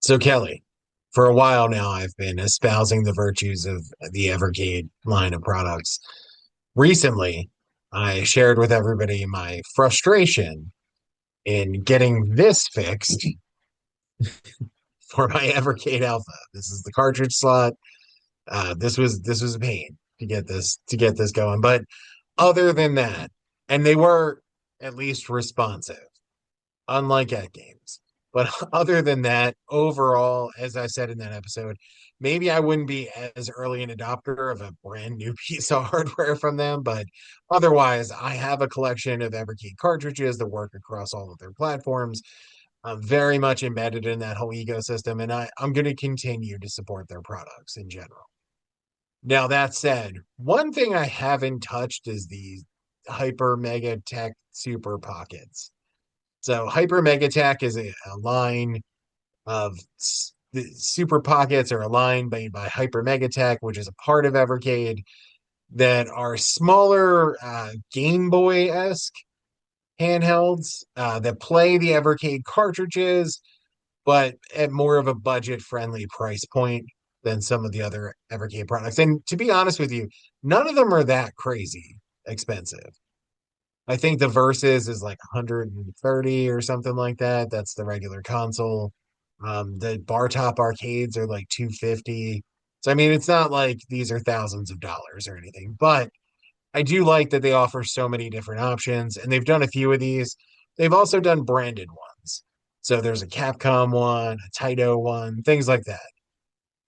So, Kelly, for a while now, I've been espousing the virtues of the Evercade line of products. Recently, I shared with everybody my frustration in getting this fixed for my Evercade Alpha. This is the cartridge slot. This was a pain to get this going. But other than that, and they were at least responsive, unlike at games. But other than that, overall, as I said in that episode, maybe I wouldn't be as early an adopter of a brand new piece of hardware from them. But otherwise, I have a collection of Everkey cartridges that work across all of their platforms. I'm very much embedded in that whole ecosystem, and I'm going to continue to support their products in general. Now, that said, one thing I haven't touched is the Hyper Mega Tech Super Pockets. So Hyper Megatech is a line of the Super Pockets are a line made by Hyper Megatech, which is a part of Evercade, that are smaller Game Boy-esque handhelds that play the Evercade cartridges, but at more of a budget-friendly price point than some of the other Evercade products. And to be honest with you, none of them are that crazy expensive. I think the Versus is like 130 or something like that. That's the regular console. The bar top arcades are like 250. So I mean, it's not like these are thousands of dollars or anything, but I do like that they offer so many different options, and they've done a few of these. They've also done branded ones. So there's a Capcom one, a Taito one, things like that.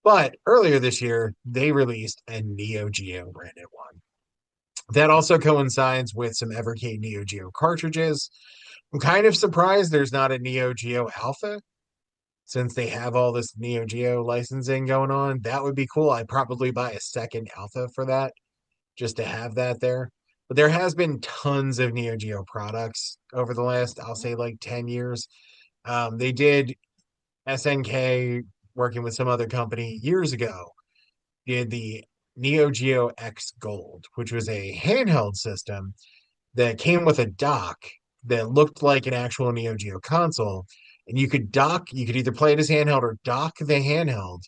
But earlier this year, they released a Neo Geo branded one. That also coincides with some Evercade Neo Geo cartridges. I'm kind of surprised there's not a Neo Geo Alpha since they have all this Neo Geo licensing going on. That would be cool. I'd probably buy a second Alpha for that just to have that there. But there has been tons of Neo Geo products over the last, I'll say, like 10 years. They did SNK working with some other company years ago, did the Neo Geo X Gold, which was a handheld system that came with a dock that looked like an actual Neo Geo console. And you could either play it as handheld or dock the handheld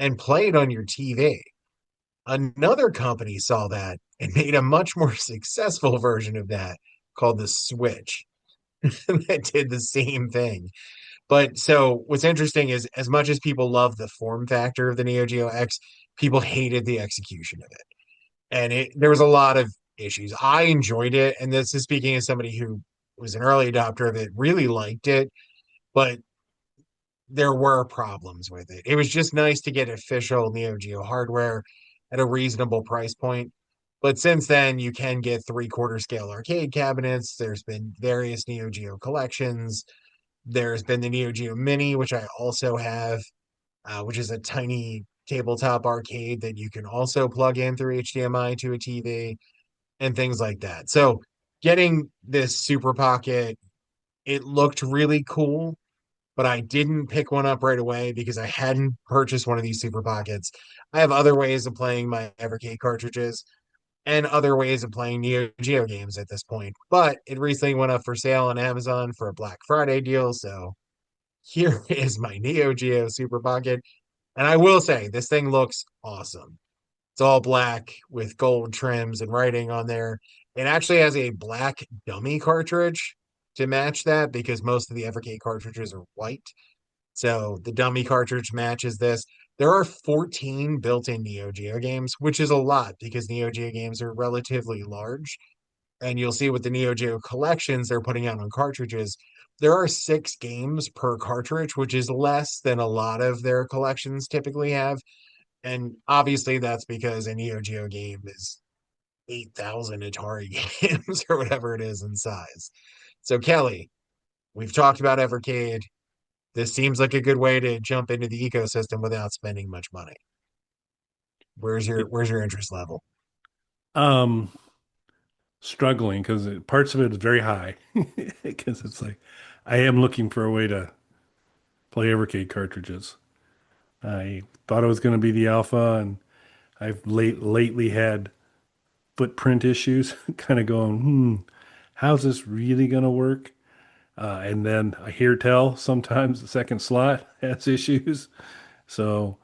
and play it on your TV. Another company saw that and made a much more successful version of that called the Switch that did the same thing. But so what's interesting is as much as people love the form factor of the Neo Geo X, people hated the execution of it. And there was a lot of issues. I enjoyed it, and this is speaking as somebody who was an early adopter of it, really liked it, but there were problems with it. It was just nice to get official Neo Geo hardware at a reasonable price point. But since then, you can get three-quarter scale arcade cabinets. There's been various Neo Geo collections. There's been the Neo Geo Mini, which I also have, which is a tiny tabletop arcade that you can also plug in through HDMI to a TV and things like that. So getting this Super Pocket, it looked really cool, but I didn't pick one up right away because I hadn't purchased one of these Super Pockets. I have other ways of playing my Evercade cartridges and other ways of playing Neo Geo games at this point. But it recently went up for sale on Amazon for a Black Friday deal. So here is my Neo Geo Super Pocket. And I will say, this thing looks awesome. It's all black with gold trims and writing on there. It actually has a black dummy cartridge to match that because most of the Evercade cartridges are white. So the dummy cartridge matches this. There are 14 built-in Neo Geo games, which is a lot because Neo Geo games are relatively large. And you'll see with the Neo Geo collections they're putting out on cartridges, there are 6 games per cartridge, which is less than a lot of their collections typically have. And obviously that's because a Neo Geo game is 8,000 Atari games or whatever it is in size. So Kelly, we've talked about Evercade. This seems like a good way to jump into the ecosystem without spending much money. Where's your interest level? Um, Struggling because parts of it is very high because it's like I am looking for a way to play Evercade cartridges. I thought it was going to be the alpha, and I've lately had footprint issues, kind of going, how's this really going to work? And then I hear tell sometimes the second slot has issues. So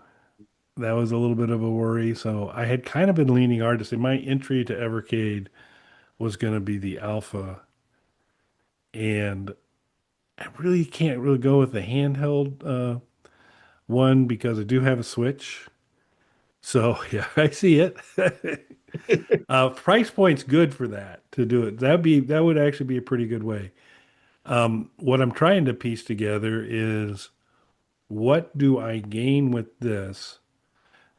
that was a little bit of a worry. So I had kind of been leaning hard to say my entry to Evercade was going to be the Alpha. And I really can't really go with the handheld one because I do have a Switch. So yeah, I see it. Price point's good for that to do it. That would actually be a pretty good way. What I'm trying to piece together is what do I gain with this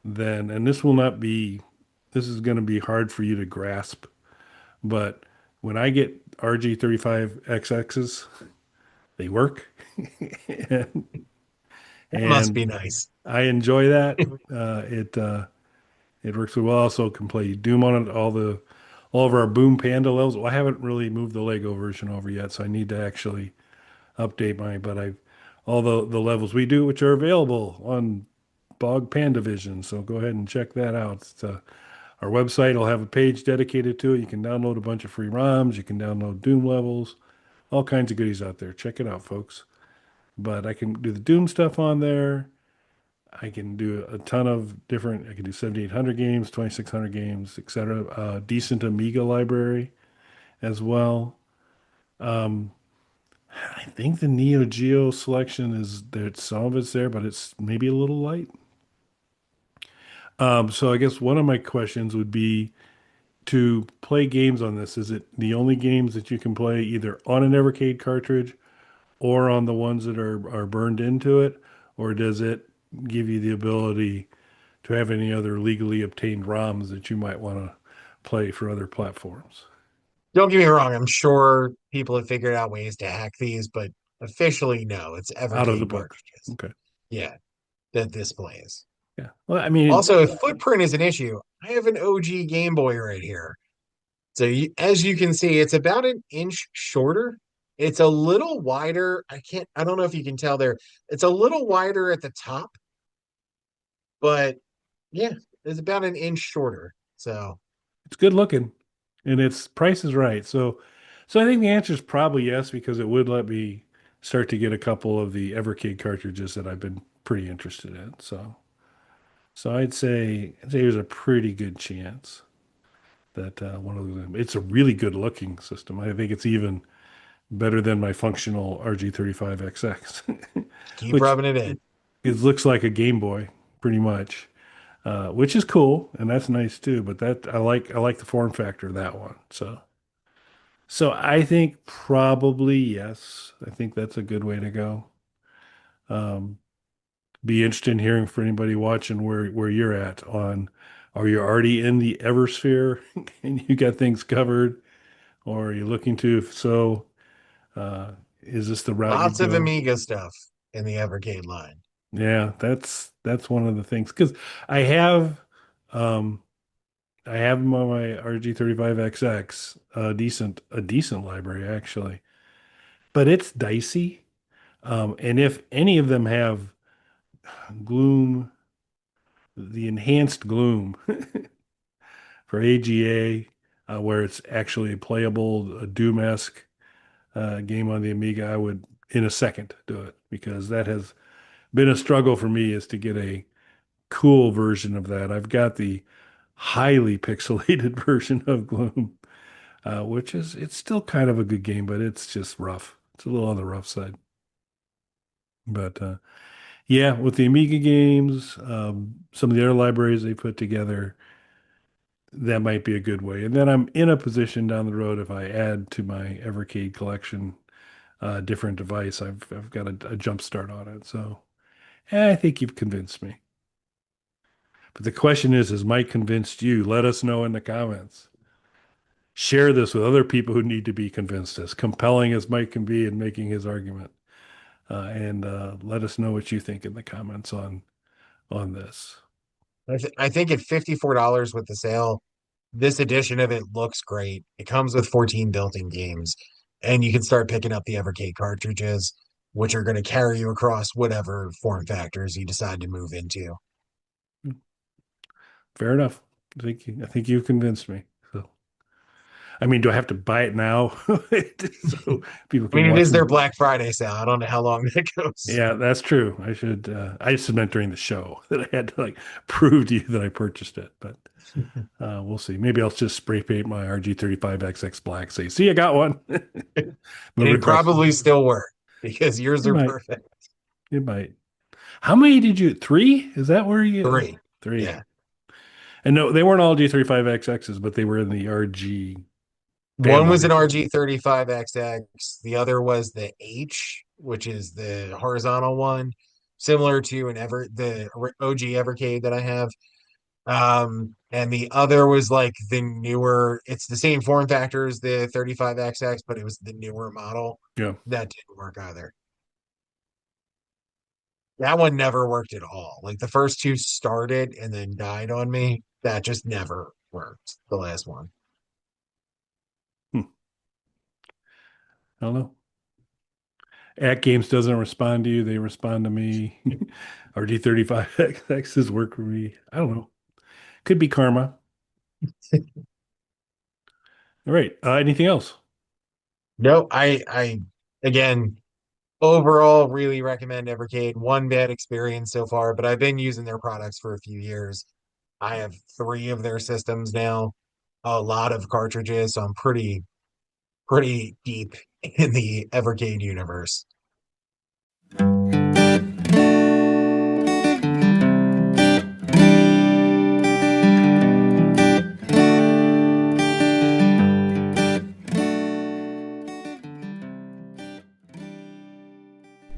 then? And this will not be, this is going to be hard for you to grasp, but when I get RG35XXs, they work. and, That must and be nice. I enjoy that. It works really well. Also can play Doom on it, all of our Boom Panda levels. Well, I haven't really moved the Lego version over yet, so I need to actually update mine. But I've all the levels we do, which are available on Bog Panda Vision. So go ahead and check that out. Our website will have a page dedicated to it. You can download a bunch of free ROMs. You can download Doom levels, all kinds of goodies out there. Check it out, folks. But I can do the Doom stuff on there. I can do a ton of different, I can do 7,800 games, 2,600 games, etc. Decent Amiga library as well. Um, I think the Neo Geo selection is there, some of it's there, but it's maybe a little light. So I guess one of my questions would be to play games on this. Is it the only games that you can play either on an Evercade cartridge or on the ones that are burned into it? Or does it give you the ability to have any other legally obtained ROMs that you might want to play for other platforms Don't get me wrong, I'm sure people have figured out ways to hack these, but officially, no, it's out of the Evercade book? cartridges. Okay. Yeah, that displays. Yeah. Well, I mean, Also, if footprint is an issue, I have an OG Game Boy right here. So as you can see, it's about an inch shorter. It's a little wider. I don't know if you can tell there. It's a little wider at the top, but yeah, it's about an inch shorter. So it's good looking and its price is right. So I think the answer is probably yes, because it would let me start to get a couple of the Evercade cartridges that I've been pretty interested in. So I'd say there's a pretty good chance that one of them, it's a really good looking system. I think it's even better than my functional RG35XX, keep which rubbing it in. it looks like a Game Boy pretty much, which is cool and that's nice too. But that I like the form factor of that one. So I think probably yes. I think that's a good way to go. Um, be interested in hearing from anybody watching where you're at on. Are you already in the Eversphere and you got things covered, or are you looking to? If so, uh, is this the route you'd Lots of go? Amiga stuff in the Evercade line. Yeah, that's one of the things because I have um I have them on my RG35XX, a decent library actually, but it's dicey. And if any of them have Gloom, the enhanced Gloom for AGA, where it's actually a playable, a Doom-esque game on the Amiga, I would in a second do it because that has been a struggle for me is to get a cool version of that. I've got the highly pixelated version of Gloom, which is it's still kind of a good game, but it's just rough. It's a little on the rough side. But yeah, with the Amiga games, some of the other libraries they put together, that might be a good way. And then I'm in a position down the road if I add to my Evercade collection a different device, I've got a jump start on it. So I think you've convinced me. But the question is, has Mike convinced you? Let us know in the comments. Share this with other people who need to be convinced, as compelling as Mike can be in making his argument. And let us know what you think in the comments on this. I think at $54 with the sale, this edition of it looks great. It comes with 14 built-in games, and you can start picking up the Evercade cartridges, which are going to carry you across whatever form factors you decide to move into. Fair enough. I think you've convinced me. So I mean, do I have to buy it now so people I can mean, it watch is their me? Black Friday sale. I don't know how long that goes. Yeah, that's true. I should. I just meant during the show that I had to like prove to you that I purchased it, but we'll see. Maybe I'll just spray paint my RG35XX black. Say, see, I got one. And Move it it across. probably still work because yours It are might. perfect. It might. How many did you? Three? Is that where you? Three. Three. Yeah. And no, they weren't all G35XXs, but they were in the RG One was family. an RG35XX. The other was the H, which is the horizontal one, similar to the OG Evercade that I have. And the other was like the newer, it's the same form factor as the 35XX, but it was the newer model. Yeah. That didn't work either. That one never worked at all. Like the first two started and then died on me. That just never worked. The last one. Hmm. I don't know. At Games doesn't respond to you. They respond to me. RG35XXs work for me. I don't know. Could be karma. All right. Anything else? No, again, overall really recommend Evercade. One bad experience so far, but I've been using their products for a few years. I have three of their systems now, a lot of cartridges, so I'm pretty deep in the Evercade universe.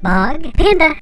Bog Panda.